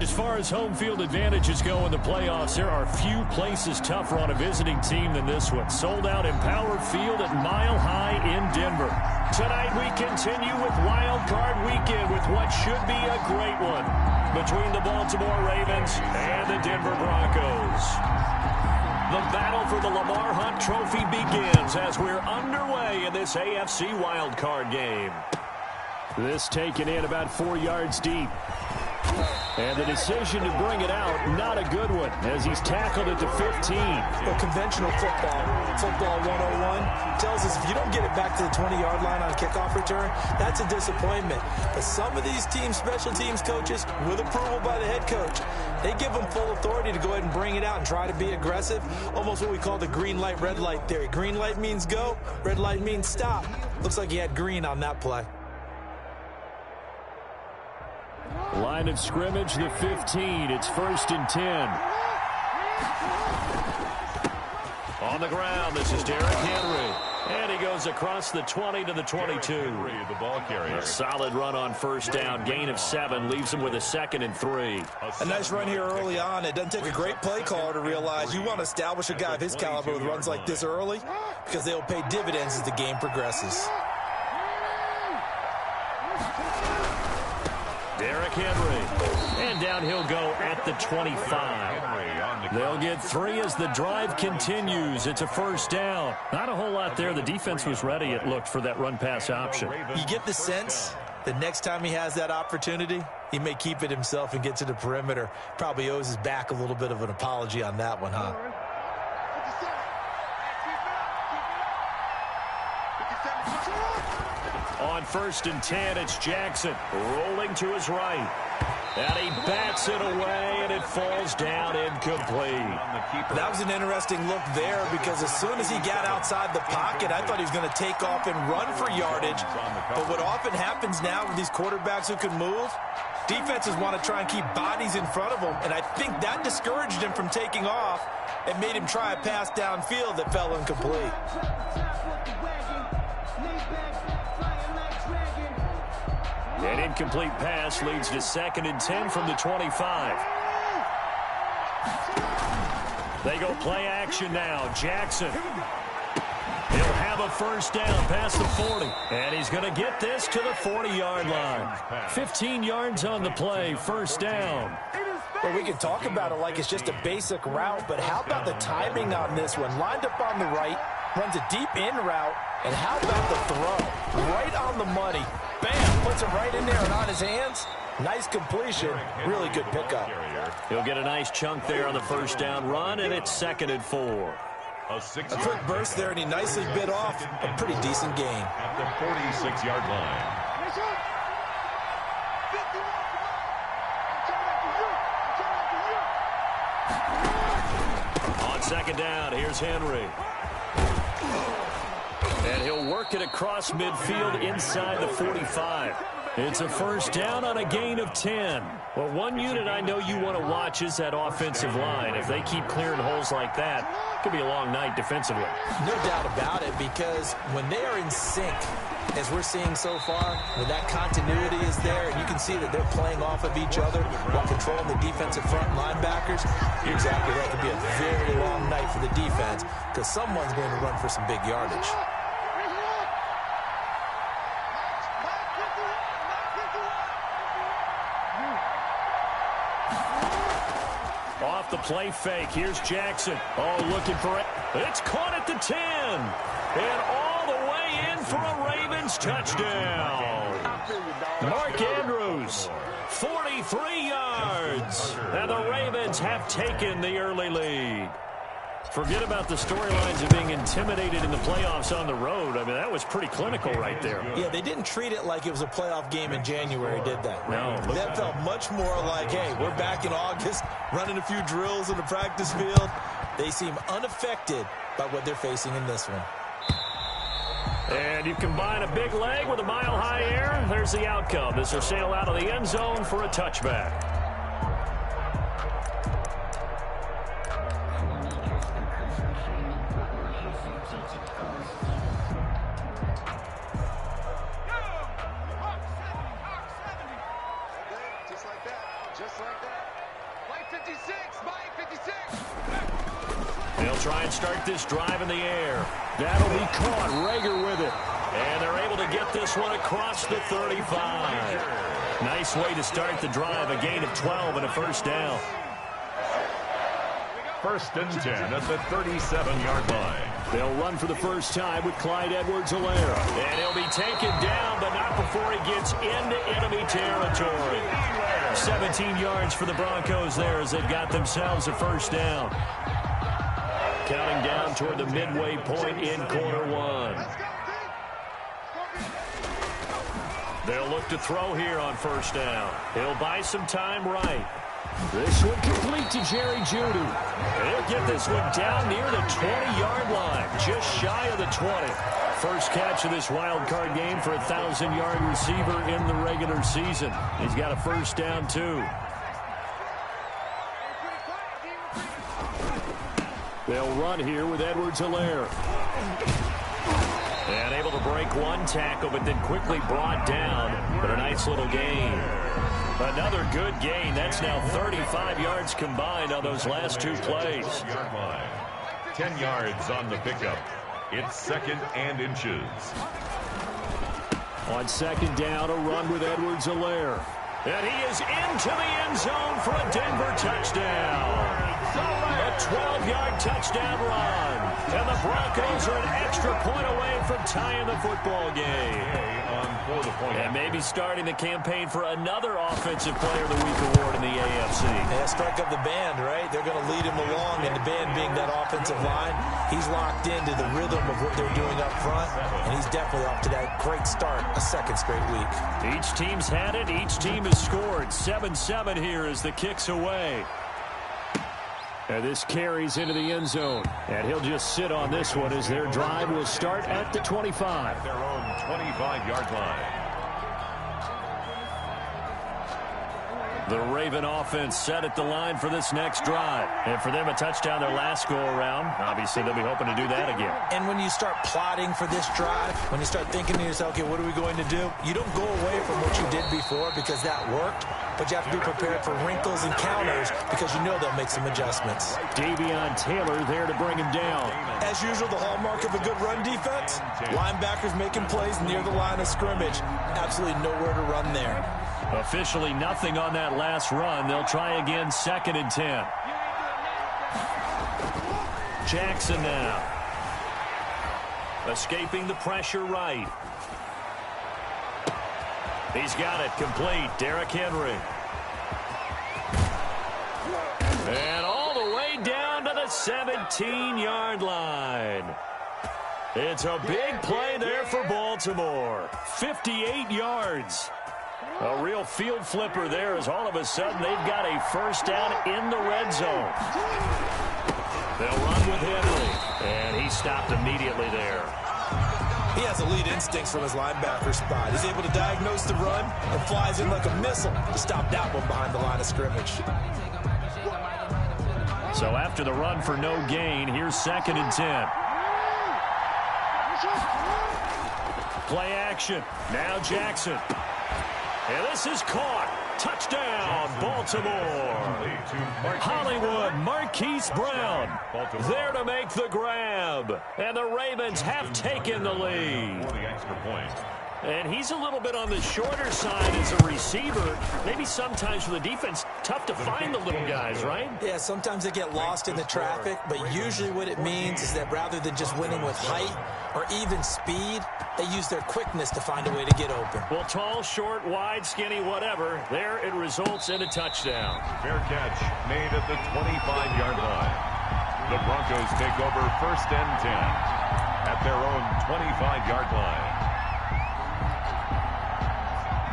As far as home field advantages go in the playoffs, there are few places tougher on a visiting team than this one. Sold out Empower Field at Mile High in Denver. Tonight we continue with Wild Card Weekend with what should be a great one between the Baltimore Ravens and the Denver Broncos. The battle for the Lamar Hunt Trophy begins as we're underway in this AFC Wild Card game. This taken in about 4 yards deep. And the decision to bring it out, not a good one, as he's tackled at the 15. Well, conventional football 101, tells us if you don't get it back to the 20-yard line on kickoff return, that's a disappointment. But some of these special teams coaches, with approval by the head coach, they give them full authority to go ahead and bring it out and try to be aggressive, almost what we call the green light, red light theory. Green light means go, red light means stop. Looks like he had green on that play. Line of scrimmage, the 15. It's 1st and 10. On the ground, this is Derrick Henry. And he goes across the 20 to the 22. The ball carrier. A solid run on first down. Gain of 7 leaves him with a 2nd and 3. A nice run here early on. It doesn't take a great play caller to realize you want to establish a guy of his caliber with runs like this early because they'll pay dividends as the game progresses. Derrick Henry. And down he'll go at the 25. They'll get 3 as the drive continues. It's a first down. Not a whole lot there. The defense was ready, it looked, for that run-pass option. You get the sense that next time he has that opportunity, he may keep it himself and get to the perimeter. Probably owes his back a little bit of an apology on that one, huh? On 1st and 10, it's Jackson rolling to his right. And he bats it away, and it falls down incomplete. That was an interesting look there because as soon as he got outside the pocket, I thought he was going to take off and run for yardage. But what often happens now with these quarterbacks who can move, defenses want to try and keep bodies in front of them, and I think that discouraged him from taking off and made him try a pass downfield that fell incomplete. An incomplete pass leads to 2nd and 10 from the 25. They go play action now. Jackson. He'll have a first down past the 40. And he's going to get this to the 40-yard line. 15 yards on the play. First down. Well, we can talk about it like it's just a basic route, but how about the timing on this one? Lined up on the right, runs a deep in route, and how about the throw? Right on the money. Bam, puts it right in there and on his hands. Nice completion. Really good pickup. He'll get a nice chunk there on the first down run, and it's 2nd and 4. A quick burst there, and he nicely bit off a pretty decent gain. At the 46-yard line. On 2nd down, here's Henry. And he'll work it across midfield inside the 45. It's a first down on a gain of 10. Well, one unit I know you want to watch is that offensive line. If they keep clearing holes like that, it could be a long night defensively. No doubt about it, because when they are in sync, as we're seeing so far, when that continuity is there, and you can see that they're playing off of each other while controlling the defensive front linebackers, you're exactly right. It could be a very long night for the defense because someone's going to run for some big yardage. Off the play fake. Here's Jackson. Oh, looking for it. It's caught at the 10. And all the way in for a Ravens touchdown. Mark Andrews, 43 yards. And the Ravens have taken the early lead. Forget about the storylines of being intimidated in the playoffs on the road. I mean, that was pretty clinical right there. Yeah, they didn't treat it like it was a playoff game in January, did they? No. That felt much more like, hey, we're back in August, running a few drills in the practice field. They seem unaffected by what they're facing in this one. And you combine a big leg with a mile-high air, there's the outcome. This will sail out of the end zone for a touchback. Just like that. They'll try and start this drive in the air. That'll be caught. Rager with it. And they're able to get this one across the 35. Nice way to start the drive. A gain of 12 and a first down. 1st and 10 at the 37-yard line. They'll run for the first time with Clyde Edwards-Helaire. And he'll be taken down, but not before he gets into enemy territory. 17 yards for the Broncos there as they've got themselves a first down. Counting down toward the midway point in quarter one. They'll look to throw here on first down. He'll buy some time right. This one complete to Jerry Jeudy. He'll get this one down near the 20-yard line, just shy of the 20. First catch of this wild card game for a 1,000-yard receiver in the regular season. He's got a first down, too. They'll run here with Edwards-Helaire. And able to break one tackle, but then quickly brought down. But a nice little gain. Another good gain. That's now 35 yards combined on those last two plays. 10 yards on the pickup. It's 2nd and inches. On second down, a run with Edwards-Helaire. And he is into the end zone for a Denver touchdown. A 12-yard touchdown run. And the Broncos are an extra point away from tying the football game. And maybe starting the campaign for another Offensive Player of the Week award in the AFC. Yeah, strike up the band, right? They're going to lead him along, and the band being that offensive line, he's locked into the rhythm of what they're doing up front, and he's definitely off to that great start, a second straight week. Each team's had it. Each team has scored. 7-7 here as the kick's away. And this carries into the end zone. And he'll just sit on this one as their drive will start at the 25. Their own 25-yard line. The Raven offense set at the line for this next drive. And for them, a touchdown their last go-around. Obviously, they'll be hoping to do that again. And when you start plotting for this drive, when you start thinking to yourself, okay, what are we going to do? You don't go away from what you did before because that worked. But you have to be prepared for wrinkles and counters because you know they'll make some adjustments. Davion Taylor there to bring him down. As usual, the hallmark of a good run defense, linebackers making plays near the line of scrimmage. Absolutely nowhere to run there. Officially nothing on that last run. They'll try again 2nd and 10. Jackson now. Escaping the pressure right. He's got it complete. Derrick Henry. And all the way down to the 17-yard line. It's a big play there for Baltimore. 58 yards. A real field flipper there as all of a sudden they've got a first down in the red zone. They'll run with Henry. And he stopped immediately there. He has elite instincts from his linebacker spot. He's able to diagnose the run and flies in like a missile to stop that one behind the line of scrimmage. So after the run for no gain, here's 2nd and 10. Play action. Now Jackson. And this is caught. Touchdown, Baltimore. Hollywood, Marquise Brown there to make the grab. And the Ravens have taken the lead. And he's a little bit on the shorter side as a receiver. Maybe sometimes for the defense, tough to find the little guys, right? Yeah, sometimes they get lost in the traffic, but usually what it means is that rather than just winning with height or even speed, they use their quickness to find a way to get open. Well, tall, short, wide, skinny, whatever, there it results in a touchdown. Fair catch made at the 25-yard line. The Broncos take over 1st and 10 at their own 25-yard line.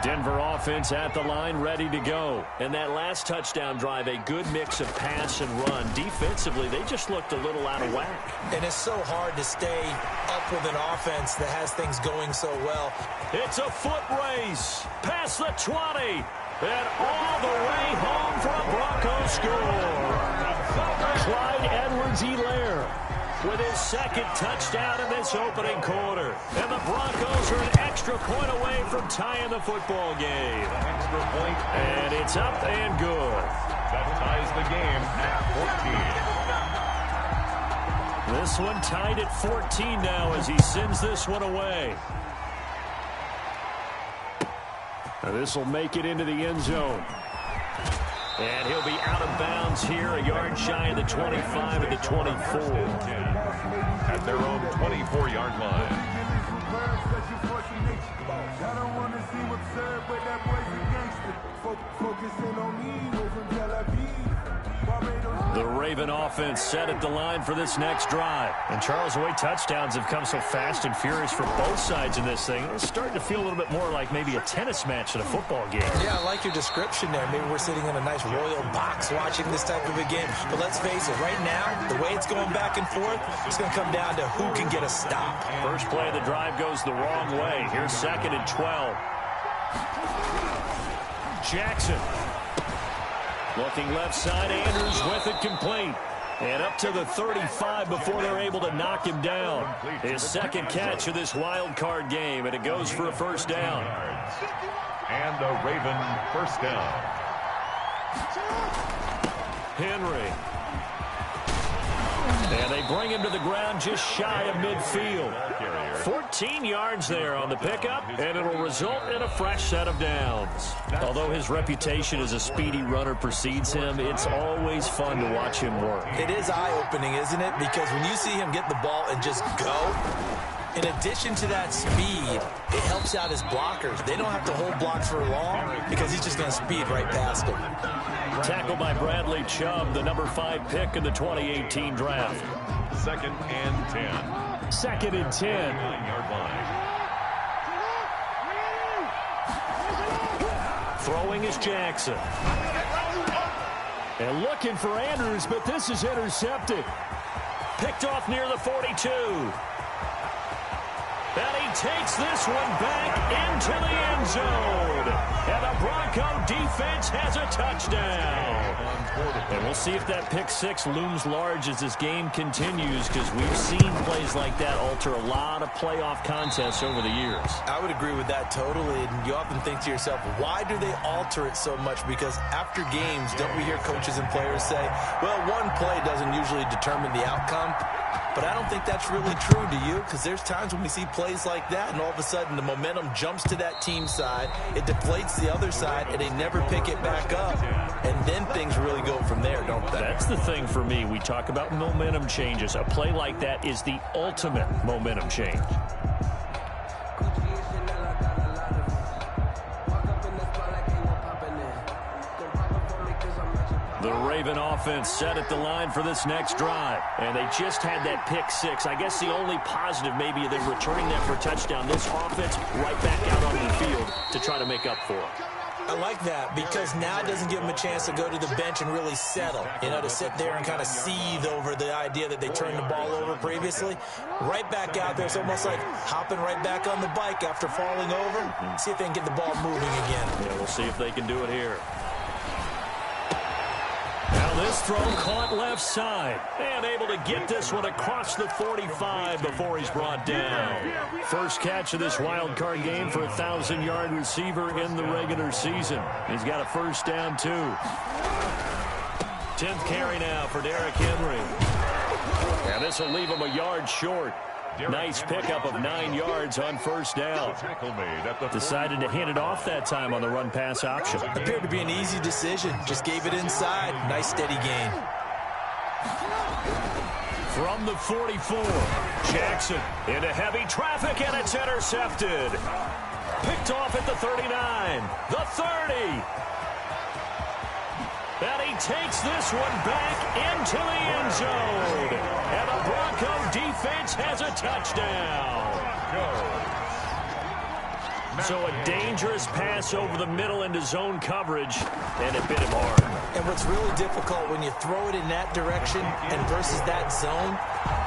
Denver offense at the line, ready to go. And that last touchdown drive, a good mix of pass and run. Defensively, they just looked a little out of whack. And it's so hard to stay up with an offense that has things going so well. It's a foot race past the 20. And all the way home for a Broncos score. Clyde Edwards-Helaire with his second touchdown in this opening quarter. And the Broncos are an extra point away from tying the football game. Extra point. And it's up and good. That ties the game at 14. This one tied at 14 now as he sends this one away. Now this will make it into the end zone. And he'll be out of bounds here, a yard shy of the 25 and the 24. At their own 24-yard line. The Raven offense set at the line for this next drive. And Charles, the way touchdowns have come so fast and furious for both sides in this thing, it's starting to feel a little bit more like maybe a tennis match than a football game. Yeah, I like your description there. Maybe we're sitting in a nice royal box watching this type of a game. But let's face it, right now, the way it's going back and forth, it's going to come down to who can get a stop. First play of the drive goes the wrong way. Here's 2nd and 12. Jackson. Looking left side, Andrews with it complete. And up to the 35 before they're able to knock him down. His second catch of this wild card game, and it goes for a first down. And a Raven first down. Henry. And they bring him to the ground just shy of midfield. 14 yards there on the pickup, and it'll result in a fresh set of downs. Although his reputation as a speedy runner precedes him, it's always fun to watch him work. It is eye-opening, isn't it? Because when you see him get the ball and just go, in addition to that speed, it helps out his blockers. They don't have to hold blocks for long because he's just going to speed right past them. Tackled by Bradley Chubb, the number 5 pick in the 2018 draft. 2nd and 10. 2nd and 10. 9-yard line. Throwing is Jackson. And looking for Andrews, but this is intercepted. Picked off near the 42. And he takes this one back into the end zone. And the Bronco defense has a touchdown. And we'll see if that pick six looms large as this game continues, because we've seen plays like that alter a lot of playoff contests over the years. I would agree with that totally. And you often think to yourself, why do they alter it so much? Because after games, don't we hear coaches and players say, well, one play doesn't usually determine the outcome. But I don't think that's really true, do you? Because there's times when we see plays like that, and all of a sudden the momentum jumps to that team side, it deflates the other side, and they never pick it back up. And then things really go from there, don't they? That's the thing for me. We talk about momentum changes. A play like that is the ultimate momentum change. The Raven offense set at the line for this next drive. And they just had that pick six. I guess the only positive maybe than returning that for a touchdown. This offense right back out on the field to try to make up for it. I like that because now it doesn't give them a chance to go to the bench and really settle. You know, to sit there and kind of seethe over the idea that they turned the ball over previously. Right back out there. It's almost like hopping right back on the bike after falling over. See if they can get the ball moving again. Yeah, we'll see if they can do it here. Now this throw caught left side. And able to get this one across the 45 before he's brought down. First catch of this wild card game for a 1,000-yard receiver in the regular season. He's got a first down, too. 10th carry now for Derrick Henry. And this will leave him a yard short. Nice pickup of 9 yards on first down. Decided to hand it off that time on the run-pass option. Appeared to be an easy decision. Just gave it inside. Nice steady gain. From the 44, Jackson into heavy traffic, and it's intercepted. Picked off at the 39, the 30. And he takes this one back into the end zone. And the Bronco defense has a touchdown. So a dangerous pass over the middle into zone coverage, and it bit him hard. And what's really difficult when you throw it in that direction and versus that zone,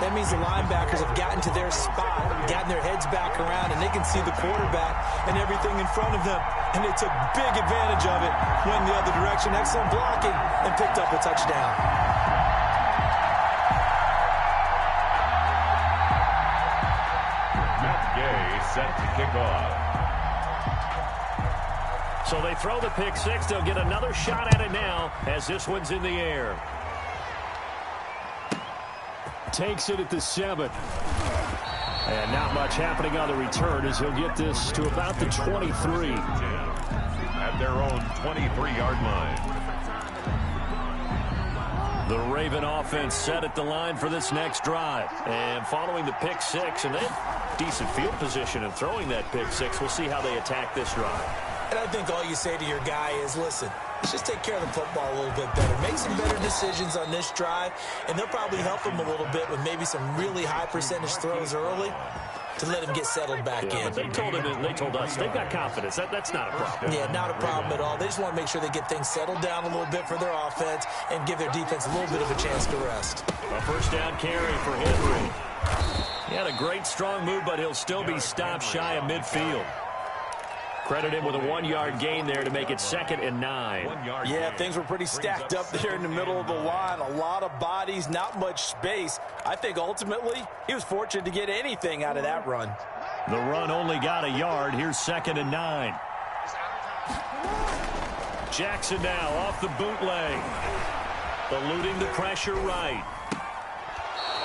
that means the linebackers have gotten to their spot, gotten their heads back around, and they can see the quarterback and everything in front of them. And they took big advantage of it, went the other direction, excellent blocking, and picked up a touchdown. set to kick off. So they throw the pick six. They'll get another shot at it now as this one's in the air. Takes it at the 7. And not much happening on the return as he'll get this to about the 23. At their own 23-yard line. The Raven offense set at the line for this next drive. And following the pick six, and they have decent field position in throwing that pick six. We'll see how they attack this drive. And I think all you say to your guy is, listen, let's just take care of the football a little bit better. Make some better decisions on this drive, and they'll probably help him a little bit with maybe some really high percentage throws early to let him get settled back in. But they told us they've got confidence. That's not a problem. Yeah, not a problem at all. They just want to make sure they get things settled down a little bit for their offense and give their defense a little bit of a chance to rest. A first down carry for Henry. He had a great strong move, but he'll still be stopped shy of midfield. Credit him with a 1-yard gain there to make it 2nd and 9. Yeah, things were pretty stacked up there in the middle of the line. A lot of bodies, not much space. I think ultimately he was fortunate to get anything out of that run. The run only got a yard. Here's 2nd and 9. Jackson now off the bootleg. Eluding the pressure right.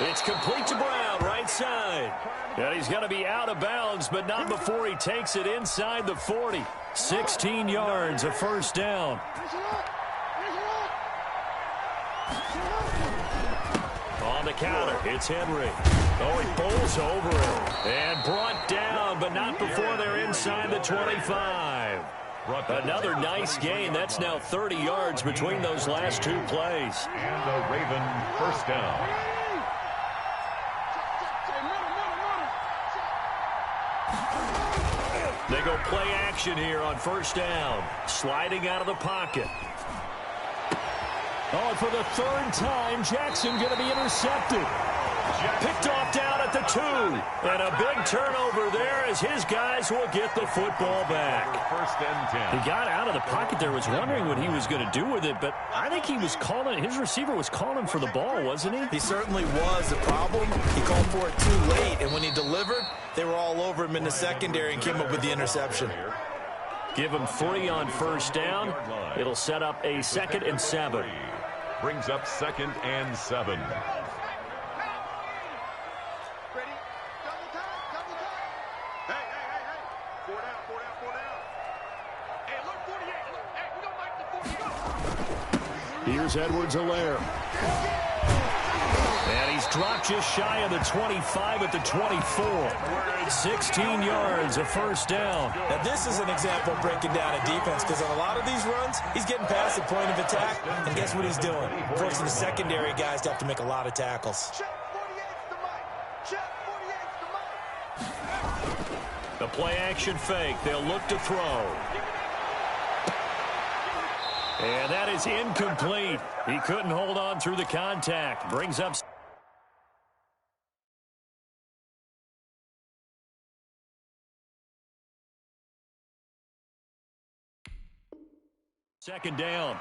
It's complete to Brown, right side. And he's going to be out of bounds, but not before he takes it inside the 40. 16 yards, a first down. On the counter, it's Henry. Oh, he bowls over it. And brought down, but not before they're inside the 25. Another nice gain. That's now 30 yards between those last two plays. And the Raven first down. They go play action here on first down. Sliding out of the pocket. Oh, and for the 3rd time, Jackson going to be intercepted. Picked off down at the 2. And a big turnover there as his guys will get the football back. First and 10. He got out of the pocket there, was wondering what he was going to do with it, but I think he was calling, his receiver was calling for the ball, wasn't he? He certainly was. The problem, he called for it too late, and when he delivered, they were all over him in the secondary and came up with the interception. Give him 3 on first down. It'll set up a 2nd and 7. Brings up 2nd and 7. Here's Edwards-Helaire. And he's dropped just shy of the 25 at the 24. 16 yards, a first down. Now, this is an example of breaking down a defense because on a lot of these runs, he's getting past the point of attack, and guess what he's doing? Forcing the secondary guys to have to make a lot of tackles. The play-action fake. They'll look to throw. And that is incomplete. He couldn't hold on through the contact. Brings up... Second down.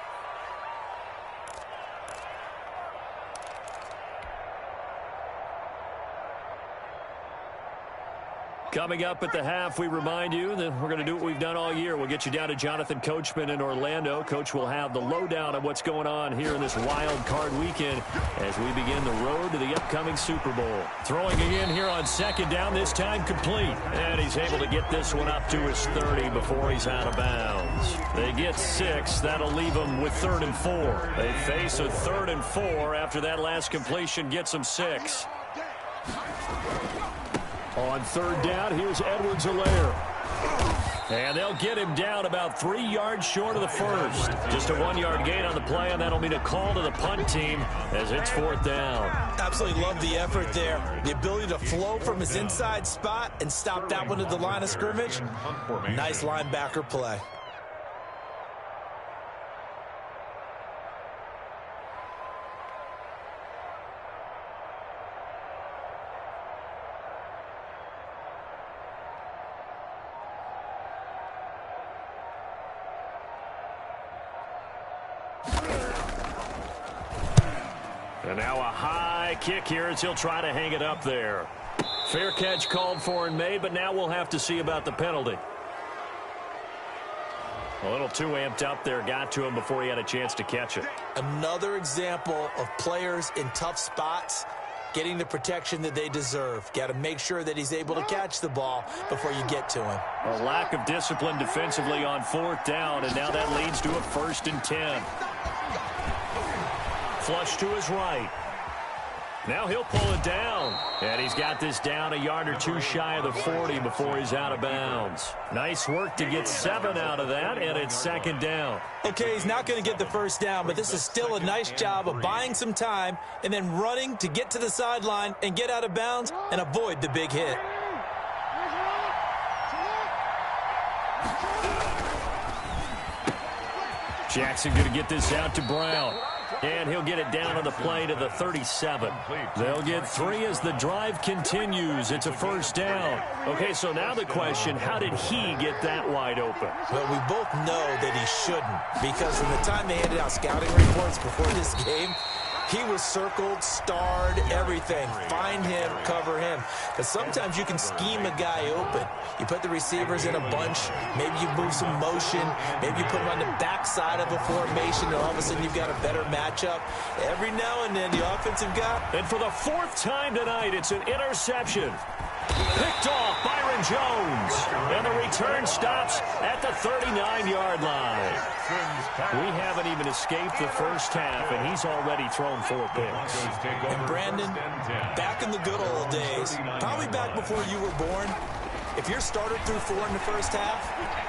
Coming up at the half, we remind you that we're going to do what we've done all year. We'll get you down to Jonathan Coachman in Orlando. Coach will have the lowdown of what's going on here in this wild card weekend as we begin the road to the upcoming Super Bowl. Throwing again here on second down, this time complete. And he's able to get this one up to his 30 before he's out of bounds. They get 6. That'll leave them with 3rd and 4. They face a 3rd and 4 after that last completion gets them 6. On third down, here's Edwards-Helaire. And they'll get him down about 3 yards short of the first. Just a 1-yard gain on the play, and that'll mean a call to the punt team as it's 4th down. Absolutely love the effort there. The ability to flow from his inside spot and stop that one at the line of scrimmage. Nice linebacker play. And now a high kick here as he'll try to hang it up there. Fair catch called for and made, but now we'll have to see about the penalty. A little too amped up there, got to him before he had a chance to catch it. Another example of players in tough spots getting the protection that they deserve. Got to make sure that he's able to catch the ball before you get to him. A lack of discipline defensively on 4th down, and now that leads to a 1st and 10. Flush to his right. Now he'll pull it down. And he's got this down a yard or two shy of the 40 before he's out of bounds. Nice work to get 7 out of that, and it's 2nd down. Okay, he's not going to get the 1st down, but this is still a nice job of buying some time and then running to get to the sideline and get out of bounds and avoid the big hit. Jackson going to get this out to Brown. And he'll get it down on the play to the 37. They'll get 3 as the drive continues. It's a 1st down. Okay, so now the question, how did he get that wide open? Well, we both know that he shouldn't, because from the time they handed out scouting reports before this game, he was circled, starred, everything. Find him, cover him. But sometimes you can scheme a guy open. You put the receivers in a bunch. Maybe you move some motion. Maybe you put them on the backside of a formation, and all of a sudden you've got a better matchup. Every now and then the offensive guy. And for the 4th time tonight, it's an interception. Picked off Byron Jones. And the return stops at the 39-yard line. We haven't even escaped the first half, and he's already thrown 4 picks. And Brandon, back in the good old days, probably back before you were born, if your starter threw 4 in the first half,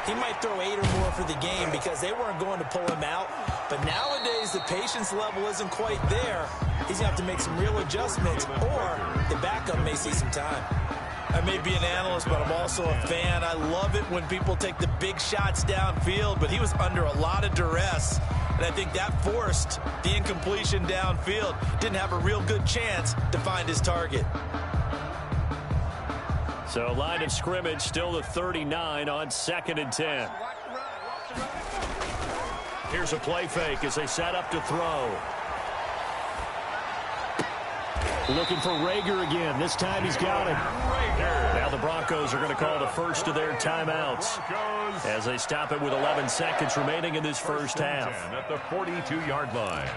he might throw 8 or more for the game because they weren't going to pull him out. But nowadays, the patience level isn't quite there. He's going to have to make some real adjustments, or the backup may see some time. I may be an analyst, but I'm also a fan. I love it when people take the big shots downfield, but he was under a lot of duress, and I think that forced the incompletion downfield. Didn't have a real good chance to find his target. So line of scrimmage still the 39 on 2nd and 10. Here's a play fake as they set up to throw. Looking for Rager again. This time he's got it. Now the Broncos are going to call the first of their timeouts as they stop it with 11 seconds remaining in this first half. At the 42-yard line.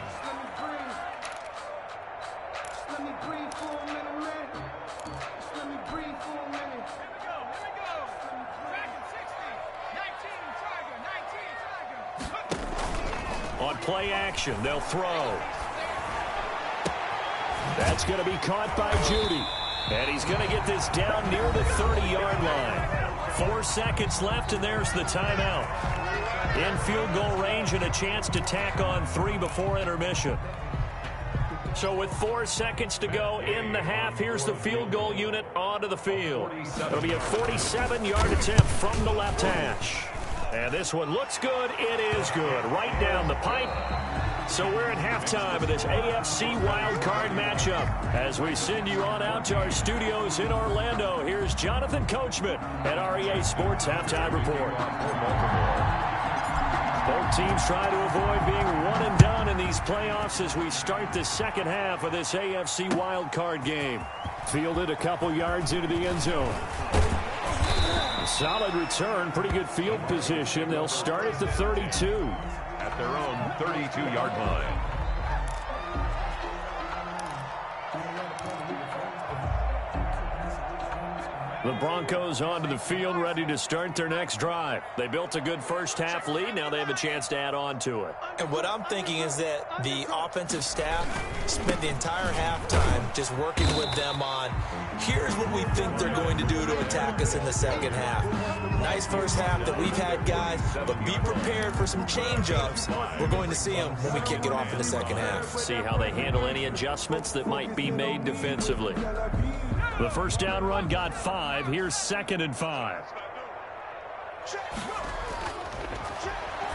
On play action, they'll throw. That's going to be caught by Judy. And he's going to get this down near the 30-yard line. 4 seconds left, and there's the timeout. In field goal range and a chance to tack on 3 before intermission. So with 4 seconds to go in the half, here's the field goal unit onto the field. It'll be a 47-yard attempt from the left hash. And this one looks good. It is good. Right down the pipe. So we're at halftime of this AFC wildcard matchup. As we send you on out to our studios in Orlando, here's Jonathan Coachman at REA Sports Halftime Report. Both teams try to avoid being one and done in these playoffs as we start the second half of this AFC wildcard game. Fielded a couple yards into the end zone. Solid return, pretty good field position. They'll start at the 32. At their own 32-yard line. The Broncos onto the field, ready to start their next drive. They built a good first half lead. Now they have a chance to add on to it. And what I'm thinking is that the offensive staff spent the entire halftime just working with them on, here's what we think they're going to do to attack us in the second half. Nice first half that we've had, guys, but be prepared for some change-ups. We're going to see them when we kick it off in the second half. See how they handle any adjustments that might be made defensively. The first down run got 5. Here's 2nd and 5.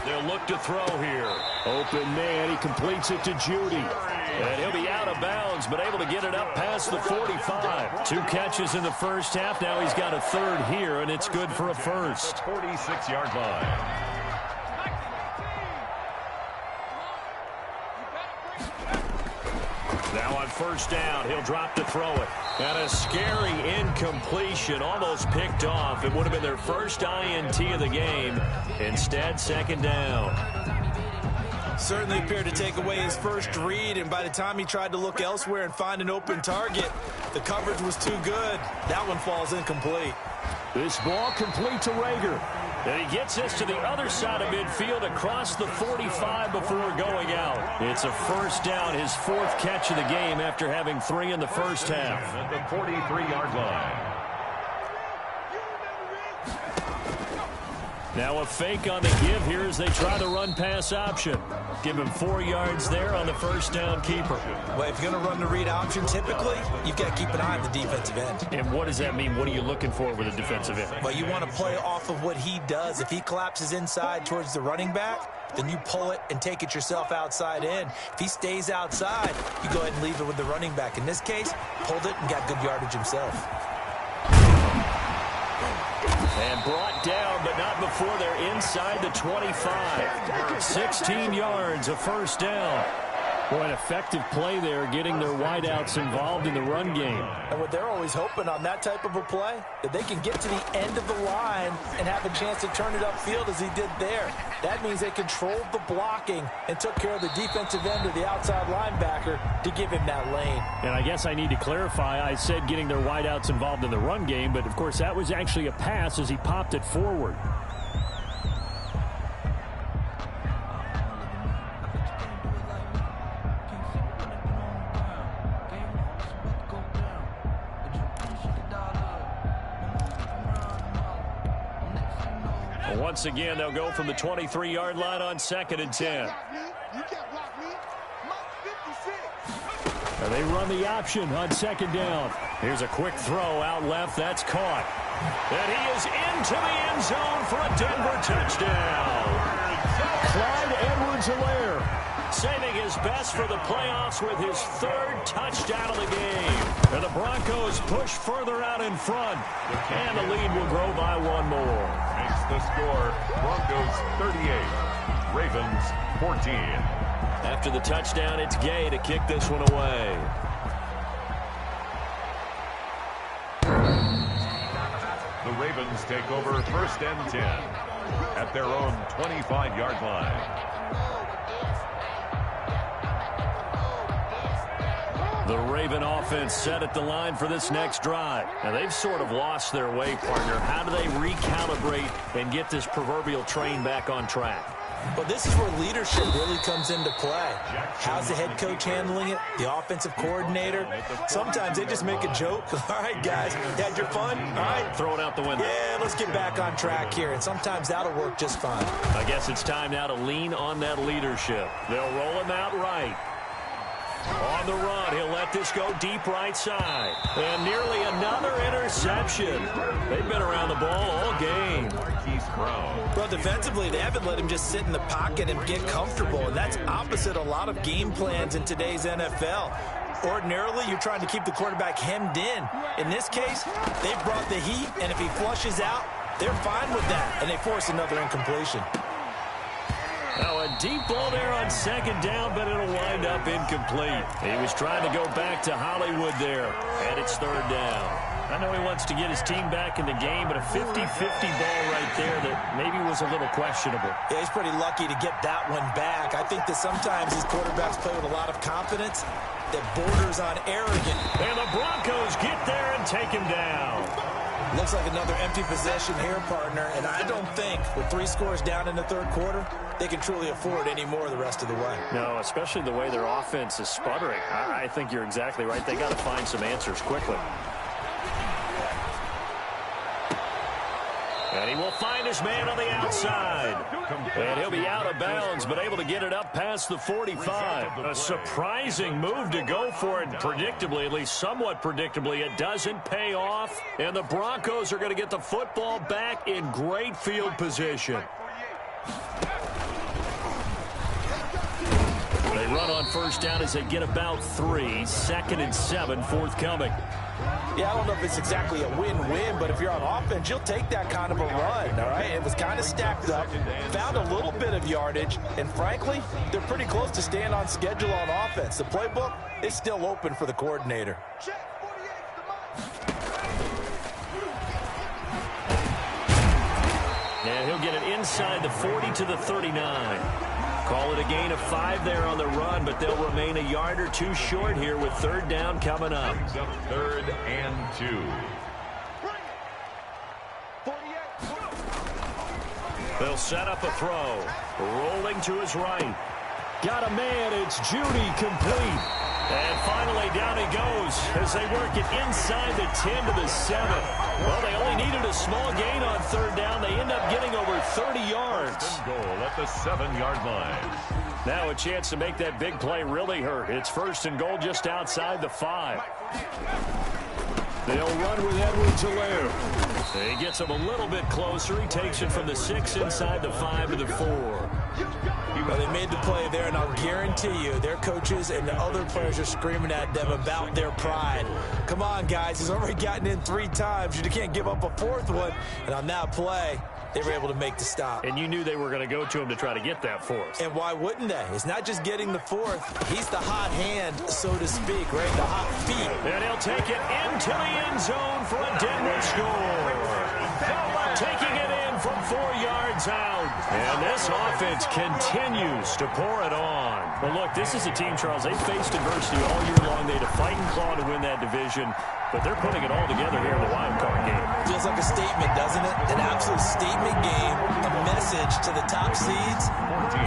They'll look to throw here. Open man. He completes it to Judy. And he'll be out of bounds, but able to get it up past the 45. 2 catches in the first half. Now he's got a 3rd here, and it's good for a first. 46-yard line. Now on first down. He'll drop to throw it. And a scary incompletion, almost picked off. It would have been their first INT of the game. Instead, second down. Certainly appeared to take away his first read, and by the time he tried to look elsewhere and find an open target, the coverage was too good. That one falls incomplete. This ball complete to Rager. And he gets this to the other side of midfield across the 45 before going out. It's a first down, his fourth catch of the game after having 3 in the first half. At the 43-yard line. Now a fake on the give here as they try the run-pass option. Give him 4 yards there on the first down keeper. Well, if you're going to run the read option, typically, you've got to keep an eye on the defensive end. And what does that mean? What are you looking for with a defensive end? Well, you want to play off of what he does. If he collapses inside towards the running back, then you pull it and take it yourself outside in. If he stays outside, you go ahead and leave it with the running back. In this case, pulled it and got good yardage himself. And brought down, but not before they're inside the 25. 16 yards, a first down. Boy, an effective play there, getting their wideouts involved in the run game. And what they're always hoping on that type of a play, that they can get to the end of the line and have a chance to turn it upfield as he did there. That means they controlled the blocking and took care of the defensive end or the outside linebacker to give him that lane. And I guess I need to clarify, I said getting their wideouts involved in the run game, but of course that was actually a pass as he popped it forward. Once again, they'll go from the 23-yard line on 2nd and 10. And they run the option on 2nd down. Here's a quick throw out left. That's caught. And he is into the end zone for a Denver touchdown. Clyde Edwards-Helaire saving his best for the playoffs with his 3rd touchdown of the game. And the Broncos push further out in front. And the lead will grow by 1 more. Makes the score Broncos 38, Ravens 14. After the touchdown, it's Gay to kick this one away. The Ravens take over 1st and 10 at their own 25-yard line. The Raven offense set at the line for this next drive. Now, they've sort of lost their way, partner. How do they recalibrate and get this proverbial train back on track? Well, this is where leadership really comes into play. How's the head coach handling it? The offensive coordinator? Sometimes they just make a joke. All right, guys, you had your fun? All right. Throw it out the window. Yeah, let's get back on track here. And sometimes that'll work just fine. I guess it's time now to lean on that leadership. They'll roll him out right. On the run, he'll let this go deep right side. And nearly another interception. They've been around the ball all game. Well, defensively, they haven't let him just sit in the pocket and get comfortable. And that's opposite a lot of game plans in today's NFL. Ordinarily, you're trying to keep the quarterback hemmed in. In this case, they've brought the heat, and if he flushes out, they're fine with that. And they force another incompletion. Now a deep ball there on 2nd down, but it'll wind up incomplete. He was trying to go back to Hollywood there, and it's 3rd down. I know he wants to get his team back in the game, but a 50-50 ball right there that maybe was a little questionable. Yeah, he's pretty lucky to get that one back. I think that sometimes these quarterbacks play with a lot of confidence that borders on arrogant. And the Broncos get there and take him down. Looks like another empty possession here, partner, and I don't think with 3 scores down in the 3rd quarter, they can truly afford any more the rest of the way. No, especially the way their offense is sputtering. I think you're exactly right. They got to find some answers quickly. And he will find his man on the outside. And he'll be out of bounds, but able to get it up past the 45. A surprising move to go for it. Predictably, at least somewhat predictably, it doesn't pay off. And the Broncos are going to get the football back in great field position. They run on 1st down as they get about 3. 2nd and 7 forthcoming. Yeah, I don't know if it's exactly a win-win, but if you're on offense, you'll take that kind of a run, all right? It was kind of stacked up, found a little bit of yardage, and frankly, they're pretty close to staying on schedule on offense. The playbook is still open for the coordinator. And he'll get it inside the 40 to the 39. Call it a gain of 5 there on the run, but they'll remain a yard or two short here with third down coming up. Third and 2. They'll set up a throw. Rolling to his right. Got a man. It's Judy, complete. And finally down he goes as they work it inside the 10 to the 7. Well, they only needed a small gain on third down. They end up getting over 30 yards. Goal at the 7-yard line. Now a chance to make that big play really hurt. It's first and goal just outside the 5. They'll run with Edwards-Helaire. He gets him a little bit closer. He takes it from the 6 inside the 5 to the 4. Well, they made the play there, and I'll guarantee you their coaches and the other players are screaming at them about their pride. Come on, guys. He's already gotten in 3 times. You can't give up a 4th one. And on that play, they were able to make the stop. And you knew they were going to go to him to try to get that 4th. And why wouldn't they? It's not just getting the 4th. He's the hot hand, so to speak, right? The hot feet. And he'll take it into the end zone for a Denver score. Taking it in from 4 yards out. And this offense continues to pour it on. But look, this is a team, Charles, they faced adversity all year long. They had to fight and claw to win that division. But they're putting it all together here in the wild card game. Feels like a statement, doesn't it? An absolute statement game. A message to the top seeds.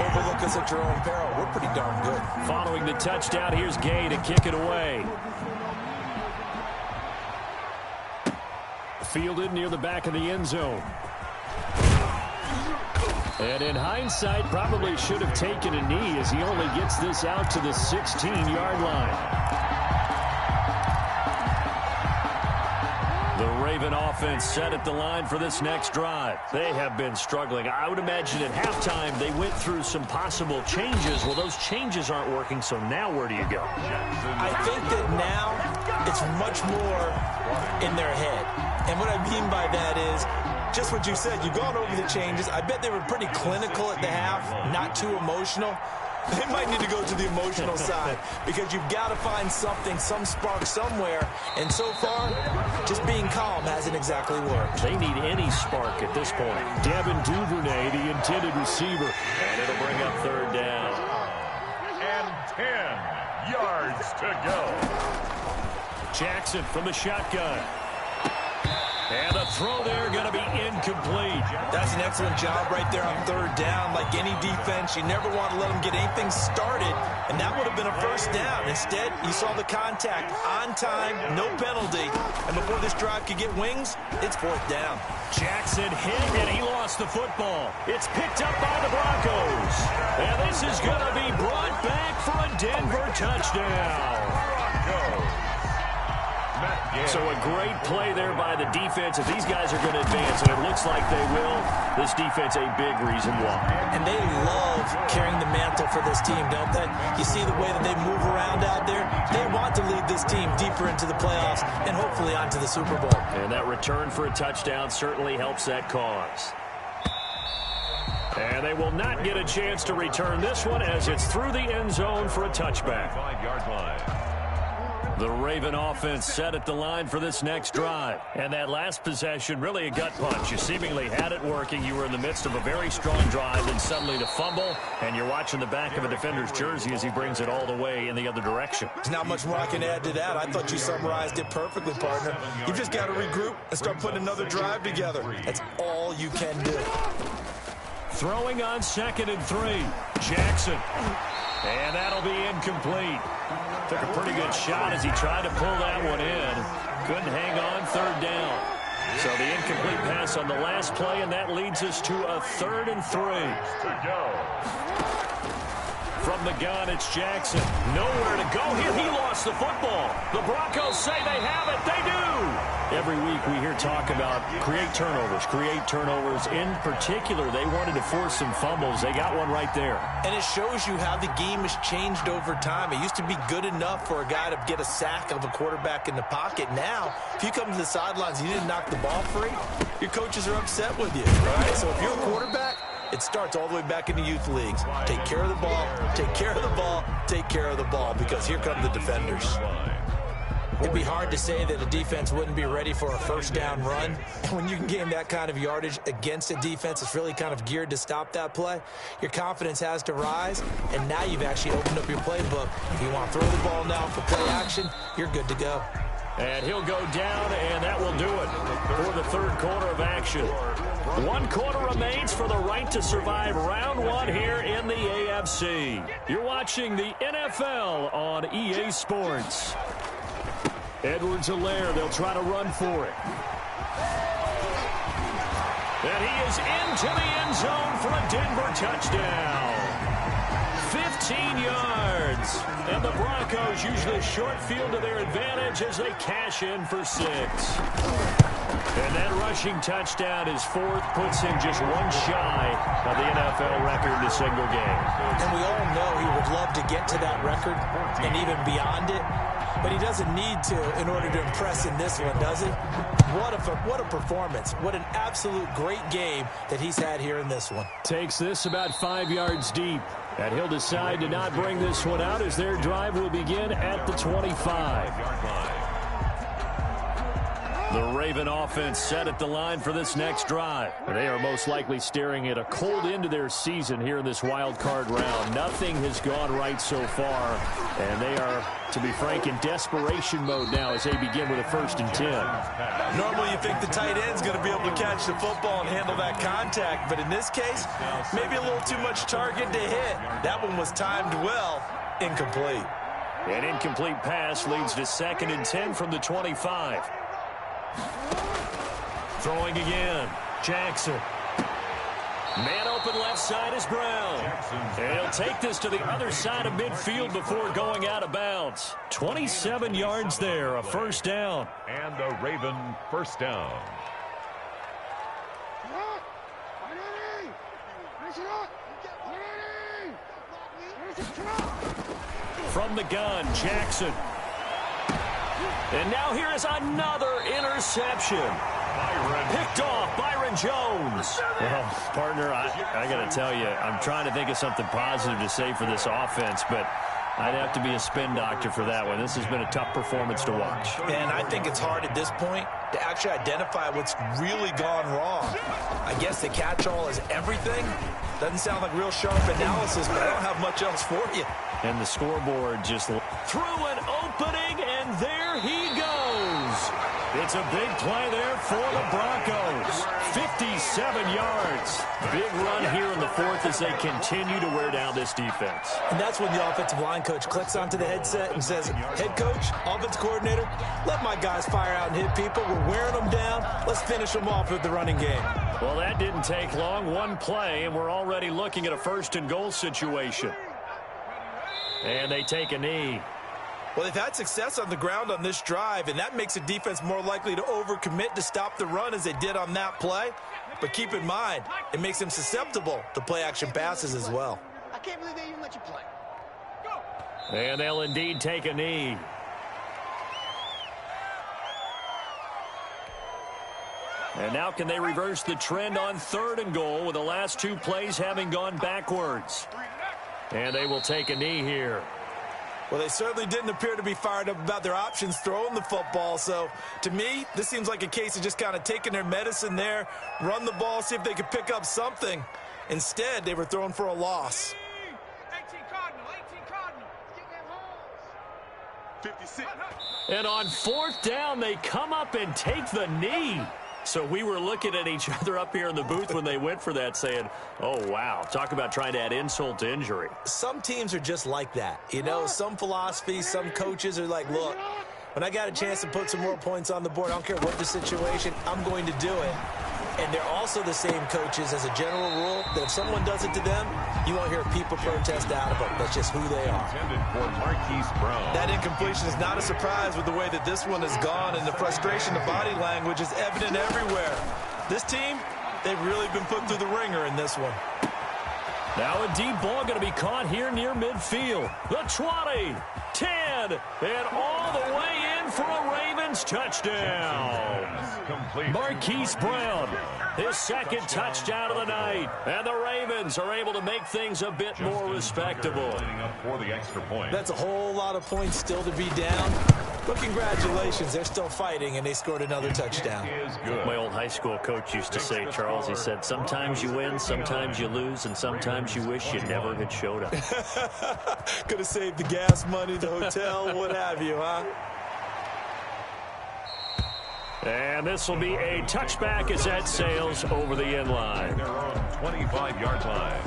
Overlook us at your own peril. We're pretty darn good. Following the touchdown, here's Gay to kick it away. Fielded near the back of the end zone. And in hindsight, probably should have taken a knee as he only gets this out to the 16-yard line. The Raven offense set at the line for this next drive. They have been struggling. I would imagine at halftime they went through some possible changes. Well, those changes aren't working, so now where do you go? I think that now it's much more in their head. And what I mean by that is just what you said. You've gone over the changes. I bet they were pretty clinical at the half, not too emotional. They might need to go to the emotional side because you've got to find something, some spark somewhere. And so far, just being calm hasn't exactly worked. They need any spark at this point. Devin Duvernay, the intended receiver. And it'll bring up third down. And 10 yards to go. Jackson from the shotgun. And the throw there going to be incomplete. That's an excellent job right there on third down. Like any defense, you never want to let them get anything started, and that would have been a first down. Instead, you saw the contact on time, no penalty, and before this drive could get wings, it's 4th down. Jackson hit, and he lost the football. It's picked up by the Broncos. And this is going to be brought back for a Denver touchdown. Broncos. So a great play there by the defense. If these guys are going to advance, and it looks like they will, this defense a big reason why. And they love carrying the mantle for this team, don't they? You see the way that they move around out there? They want to lead this team deeper into the playoffs and hopefully onto the Super Bowl. And that return for a touchdown certainly helps that cause. And they will not get a chance to return this one as it's through the end zone for a touchback. 5-yard line. The Raven offense set at the line for this next drive. And that last possession, really a gut punch. You seemingly had it working. You were in the midst of a very strong drive, and suddenly to fumble, and you're watching the back of a defender's jersey as he brings it all the way in the other direction. There's not much more I can add to that. I thought you summarized it perfectly, partner. You've just got to regroup and start putting another drive together. That's all you can do. Throwing on 2nd and 3. Jackson. And that'll be incomplete. Took a pretty good shot as he tried to pull that one in. Couldn't hang on, 3rd down. So the incomplete pass on the last play, and that leads us to a 3rd and 3. From the gun, it's Jackson. Nowhere to go here. He lost the football. The Broncos say they have it. They do. Every week we hear talk about create turnovers. In particular, they wanted to force some fumbles. They got one right there. And it shows you how the game has changed over time. It used to be good enough for a guy to get a sack of a quarterback in the pocket. Now, if you come to the sidelines and you didn't knock the ball free, your coaches are upset with you, right? So if you're a quarterback, it starts all the way back in the youth leagues. Take care of the ball, take care of the ball, take care of the ball, because here come the defenders. It'd be hard to say that a defense wouldn't be ready for a first down run. When you can gain that kind of yardage against a defense that's really kind of geared to stop that play, your confidence has to rise, and now you've actually opened up your playbook. If you want to throw the ball now for play action, you're good to go. And he'll go down, and that will do it for the third quarter of action. 1 quarter remains for the right to survive round 1 here in the AFC. You're watching the NFL on EA Sports. Edwards-Helaire, they'll try to run for it. And he is into the end zone for a Denver touchdown. 15 yards. And the Broncos use the short field to their advantage as they cash in for 6. And that rushing touchdown, his 4th, puts him just one shy of the NFL record in a single game. And we all know he would love to get to that record and even beyond it. But he doesn't need to in order to impress in this one, does he? What a performance. What an absolute great game that he's had here in this one. Takes this about 5 yards deep. And he'll decide to not bring this one out as their drive will begin at the 25-yard line. The Raven offense set at the line for this next drive. They are most likely staring at a cold end to their season here in this wild card round. Nothing has gone right so far, and they are, to be frank, in desperation mode now as they begin with a 1st and 10. Normally you think the tight end's going to be able to catch the football and handle that contact, but in this case, maybe a little too much target to hit. That one was timed well, incomplete. An incomplete pass leads to 2nd and 10 from the 25. Throwing again, Jackson. Man open left side is Brown. And he'll take this to the other side of midfield before going out of bounds. 27 yards there, a 1st down. And a Raven 1st down. From the gun, Jackson. And now here is another interception. Picked off Byron Jones. Well, partner, I got to tell you, I'm trying to think of something positive to say for this offense, but I'd have to be a spin doctor for that one. This has been a tough performance to watch. And I think it's hard at this point to actually identify what's really gone wrong. I guess the catch-all is everything. Doesn't sound like real sharp analysis, but I don't have much else for you. And the scoreboard just threw an opening, and there he goes. It's a big play there for the Broncos. 57 yards. Big run here in the 4th as they continue to wear down this defense. And that's when the offensive line coach clicks onto the headset and says, head coach, offense coordinator, let my guys fire out and hit people. We're wearing them down. Let's finish them off with the running game. Well, that didn't take long. One play, and we're already looking at a 1st and goal situation. And they take a knee. Well, they've had success on the ground on this drive, and that makes the defense more likely to overcommit to stop the run as they did on that play. But keep in mind, it makes them susceptible to play-action passes as well. I can't believe they even let you play. Go. And they'll indeed take a knee. And now can they reverse the trend on 3rd and goal with the last 2 plays having gone backwards? And they will take a knee here. Well, they certainly didn't appear to be fired up about their options throwing the football. So, to me, this seems like a case of just kind of taking their medicine there, run the ball, see if they could pick up something. Instead, they were throwing for a loss. 18 Cardinal. 56. And on 4th down, they come up and take the knee. So we were looking at each other up here in the booth when they went for that saying, oh, wow, talk about trying to add insult to injury. Some teams are just like that. You know, some philosophies, some coaches are like, look, when I got a chance to put some more points on the board, I don't care what the situation, I'm going to do it. And they're also the same coaches as a general rule that if someone does it to them, you won't hear people protest out of them. That's just who they are. Intended for Marquise Brown. That incompletion is not a surprise with the way that this one has gone, and the frustration, the body language is evident everywhere. This team, they've really been put through the ringer in this one. Now a deep ball going to be caught here near midfield. The 20, 10, and all the way in for a Ravens touchdown. Marquise Brown, his second touchdown of the night. And the Ravens are able to make things a bit more respectable. For the extra point. That's a whole lot of points still to be down. But congratulations, they're still fighting, and they scored another touchdown. My old high school coach used to say, Charles, he said, sometimes you win, sometimes you lose, and sometimes you wish you never had showed up. Could have saved the gas money, the hotel, what have you, huh? And this will be a touchback as that sails over the end line. Their own 25-yard line.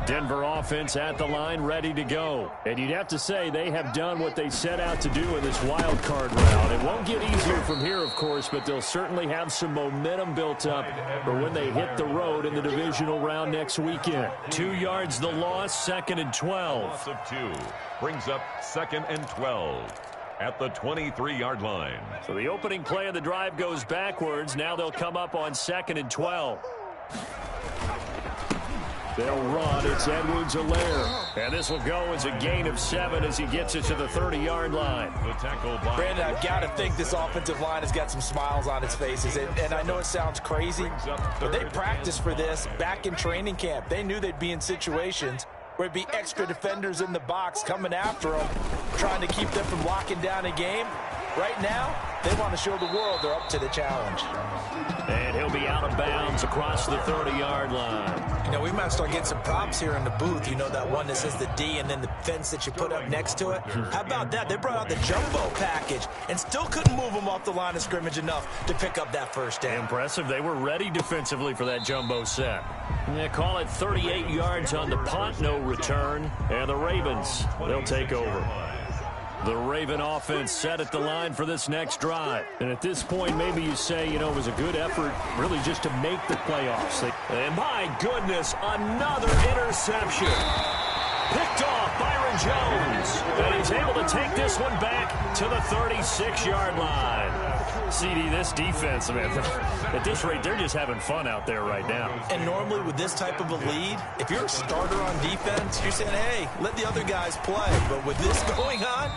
Denver offense at the line, ready to go. And you'd have to say they have done what they set out to do in this wild card round. It won't get easier from here, of course, but they'll certainly have some momentum built up for when they hit the road in the divisional round next weekend. 2 yards the loss, 2nd and 12. Loss of 2 brings up 2nd and 12 at the 23-yard line. So the opening play of the drive goes backwards. Now they'll come up on 2nd and 12. They'll run. It's Edwards-Helaire. And this will go as a gain of 7 as he gets it to the 30-yard line. The tackle by Brandon, I've got to think this offensive line has got some smiles on its faces. And I know it sounds crazy, but they practiced for this back in training camp. They knew they'd be in situations where it'd be extra defenders in the box coming after them, trying to keep them from locking down a game. Right now, they want to show the world they're up to the challenge. And he'll be out of bounds across the 30-yard line. You know, we might start getting some props here in the booth. You know, that one that says the D and then the fence that you put up next to it? How about that? They brought out the jumbo package and still couldn't move them off the line of scrimmage enough to pick up that first down. Impressive. They were ready defensively for that jumbo set. They call it 38 yards on the punt, no return. And the Ravens, they'll take over. The Raven offense set at the line for this next drive. And at this point, maybe you say, you know, it was a good effort really just to make the playoffs. And my goodness, another interception. Picked off Byron Jones. And he's able to take this one back to the 36-yard line. CD, this defense, man, at this rate, they're just having fun out there right now. And normally with this type of a lead, if you're a starter on defense, you're saying, hey, let the other guys play. But with this going on,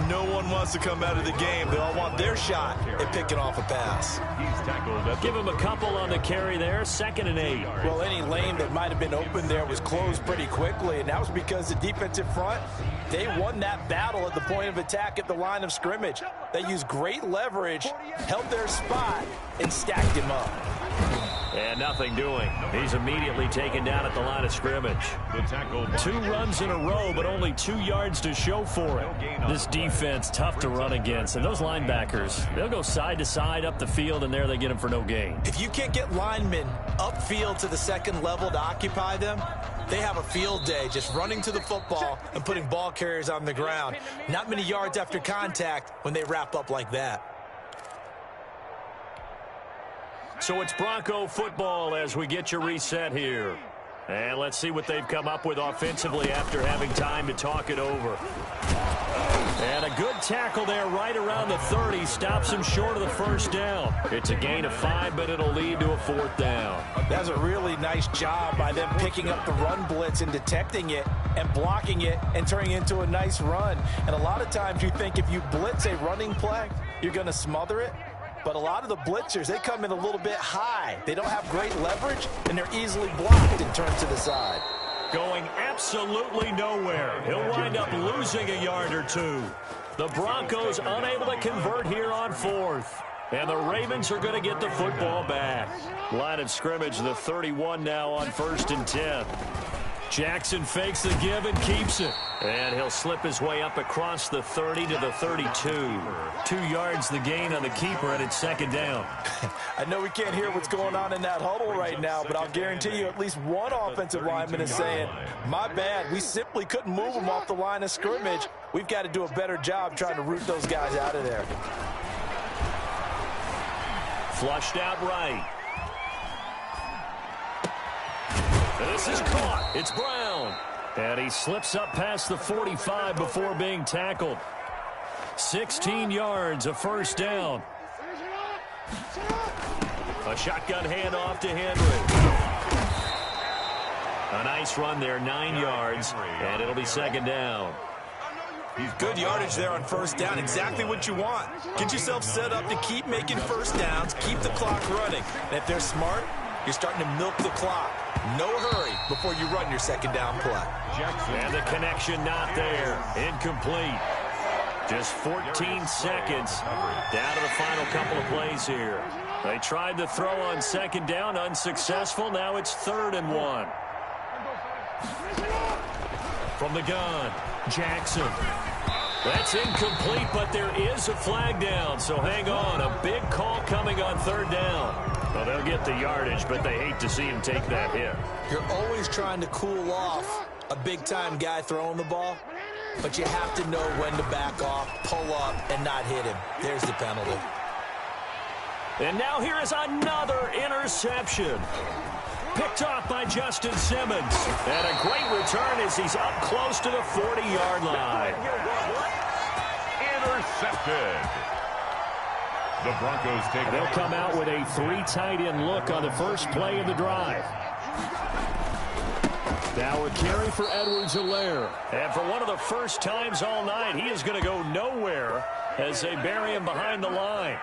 no one wants to come out of the game. They all want their shot at picking off a pass. He's tackled. Give him a couple on the carry there, 2nd and 8. Well, any lane that might have been open there was closed pretty quickly, and that was because the defensive front, they won that battle at the point of attack at the line of scrimmage. They used great leverage, held their spot, and stacked him up. And nothing doing. He's immediately taken down at the line of scrimmage. The tackle. 2 runs in a row, but only 2 yards to show for it. This defense, tough to run against. And those linebackers, they'll go side to side up the field, and there they get them for no gain. If you can't get linemen upfield to the second level to occupy them, they have a field day just running to the football and putting ball carriers on the ground. Not many yards after contact when they wrap up like that. So it's Bronco football as we get you reset here. And let's see what they've come up with offensively after having time to talk it over. And a good tackle there right around the 30. Stops him short of the first down. It's a gain of 5, but it'll lead to a 4th down. That's a really nice job by them picking up the run blitz and detecting it and blocking it and turning it into a nice run. And a lot of times you think if you blitz a running play, you're going to smother it. But a lot of the blitzers, they come in a little bit high. They don't have great leverage, and they're easily blocked and turned to the side. Going absolutely nowhere. He'll wind up losing a yard or 2. The Broncos unable to convert here on 4th. And the Ravens are going to get the football back. Line of scrimmage, the 31 now on 1st and 10. Jackson fakes the give and keeps it. And he'll slip his way up across the 30 to the 32. 2 yards the gain on the keeper, and it's 2nd down. I know we can't hear what's going on in that huddle right now, but I'll guarantee you at least one offensive lineman is saying, my bad, we simply couldn't move them off the line of scrimmage. We've got to do a better job trying to root those guys out of there. Flushed out right. This is caught. It's Brown. And he slips up past the 45 before being tackled. 16 yards, a first down. A shotgun handoff to Henry. A nice run there, 9 yards, and it'll be second down. Good yardage there on first down. Exactly what you want. Get yourself set up to keep making first downs, keep the clock running. And if they're smart, you're starting to milk the clock. No hurry before you run your second down play. And the connection not there. Incomplete. Just 14 seconds down to the final couple of plays here. They tried to throw on second down, unsuccessful. Now it's 3rd and 1. From the gun, Jackson. That's incomplete, but there is a flag down, so hang on. A big call coming on 3rd down. Well, they'll get the yardage, but they hate to see him take that hit. You're always trying to cool off a big-time guy throwing the ball, but you have to know when to back off, pull up, and not hit him. There's the penalty. And now here is another interception. Picked off by Justin Simmons. And a great return as he's up close to the 40-yard line. Intercepted. The Broncos take. They'll come out with a 3 tight end look on the first play of the drive. Now a carry for Edwards-Helaire. And for one of the first times all night, he is going to go nowhere as they bury him behind the line.